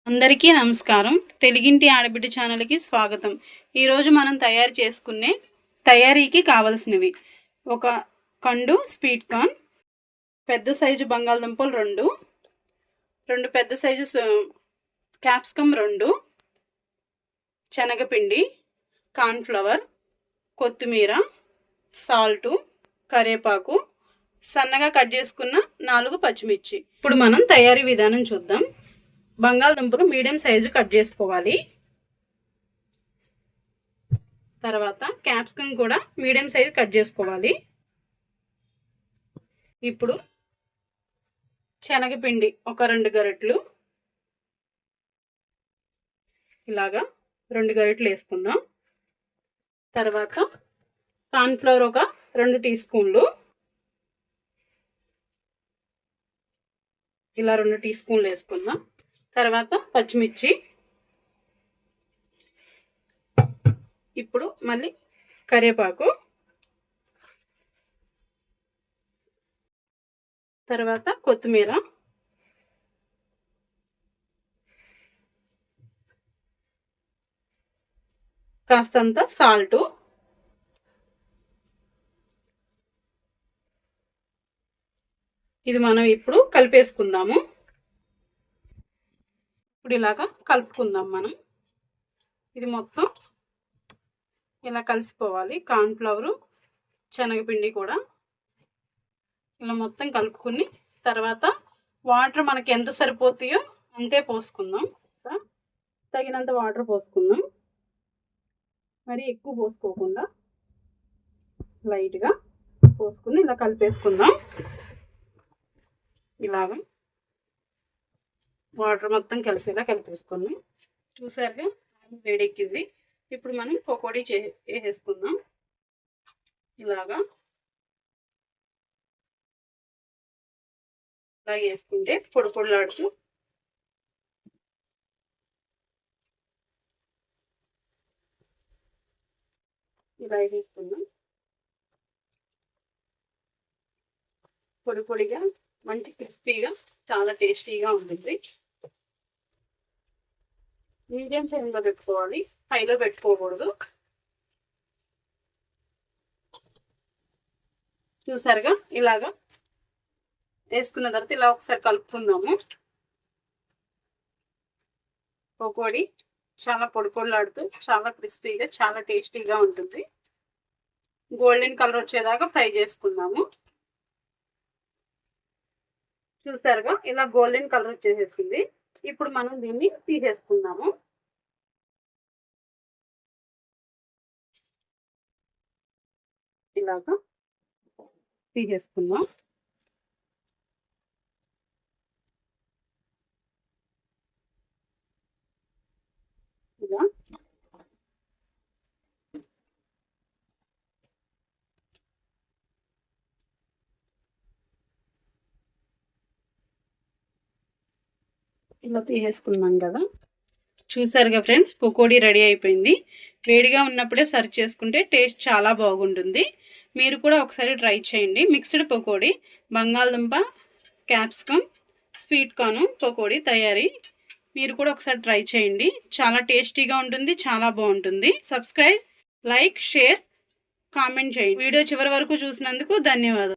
అందరికీ నమస్కారం. తెలుగింటి ఆడబిడ్డ ఛానల్కి స్వాగతం. ఈరోజు మనం తయారీకి కావలసినవి: ఒక కండు స్వీట్ కార్న్, పెద్ద సైజు బంగాళదుంపలు 2 పెద్ద సైజు క్యాప్సికమ్ 2, శనగపిండి, కార్న్ఫ్లవర్, కొత్తిమీర, సాల్టు, కరివేపాకు, సన్నగా కట్ చేసుకున్న 4 పచ్చిమిర్చి. ఇప్పుడు మనం తయారీ విధానం చూద్దాం. బంగాళదుంపలు మీడియం సైజు కట్ చేసుకోవాలి. తర్వాత క్యాప్సికమ్ కూడా మీడియం సైజు కట్ చేసుకోవాలి. ఇప్పుడు శనగపిండి ఒక 2 గరిటెలు, ఇలాగా 2 గరిటెలు వేసుకుందాం. తర్వాత కార్న్ఫ్లవర్ ఒక 2 టీ స్పూన్లు, ఇలా 2 టీ స్పూన్లు వేసుకుందాం. తర్వాత పచ్చిమిర్చి, ఇప్పుడు మళ్ళీ కరివేపాకు, తర్వాత కొత్తిమీర, కాస్తంత సాల్టు, ఇది మనం ఇప్పుడు కలిపేసుకుందాము. ఇప్పుడు ఇలాగా కలుపుకుందాం మనం. ఇది మొత్తం ఇలా కలిసిపోవాలి. కార్న్ఫ్లవరు, శనగపిండి కూడా ఇలా మొత్తం కలుపుకుని తర్వాత వాటర్ మనకి ఎంత సరిపోతాయో అంతే పోసుకుందాం. తగినంత వాటర్ పోసుకుందాం. మరి ఎక్కువ పోసుకోకుండా లైట్గా పోసుకుని ఇలా కలిపేసుకుందాం. ఇలాగా వాటర్ మొత్తం కలిసేలా కలిపేసుకుందాం. చూసారుగా వేడెక్కింది. ఇప్పుడు మనం పకోడీ వేసేసుకుందాం. ఇలా వేసుకుంటే పొడి పొడిలాడుతూ ఇలా వేసుకుందాం. పొడి పొడిగా మంచి క్రిస్పీగా చాలా టేస్టీగా ఉంటుంది. మీడియం ఫ్లేమ్లో పెట్టుకోవాలి, హైలో పెట్టుకోకూడదు. చూసారుగా ఇలాగా వేసుకున్న తర్వాత ఇలా ఒకసారి కలుపుకుందాము. పకోడీ చాలా పొడి పొడిలాడుతూ చాలా క్రిస్పీగా చాలా టేస్టీగా ఉంటుంది. గోల్డెన్ కలర్ వచ్చేదాకా ఫ్రై చేసుకుందాము. చూసారుగా ఇలా గోల్డెన్ కలర్ వచ్చేసేసింది. ఇప్పుడు మనం దీన్ని తీసేసుకుందాము. ఇలాగా తీసేసుకుందాం. ఇలా ఇలా తీసేసుకున్నాం కదా. చూసారుగా ఫ్రెండ్స్, పకోడీ రెడీ అయిపోయింది. వేడిగా ఉన్నప్పుడే సర్వ్ చేసుకుంటే టేస్ట్ చాలా బాగుంటుంది. మీరు కూడా ఒకసారి ట్రై చేయండి. మిక్స్డ్ పకోడీ, బంగాళదుంప, క్యాప్సికమ్, స్వీట్ కార్న్ పకోడీ తయారీ మీరు కూడా ఒకసారి ట్రై చేయండి. చాలా టేస్టీగా ఉంటుంది, చాలా బాగుంటుంది. సబ్స్క్రైబ్, లైక్, షేర్, కామెంట్ చేయండి. వీడియో చివరి వరకు చూసినందుకు ధన్యవాదాలు.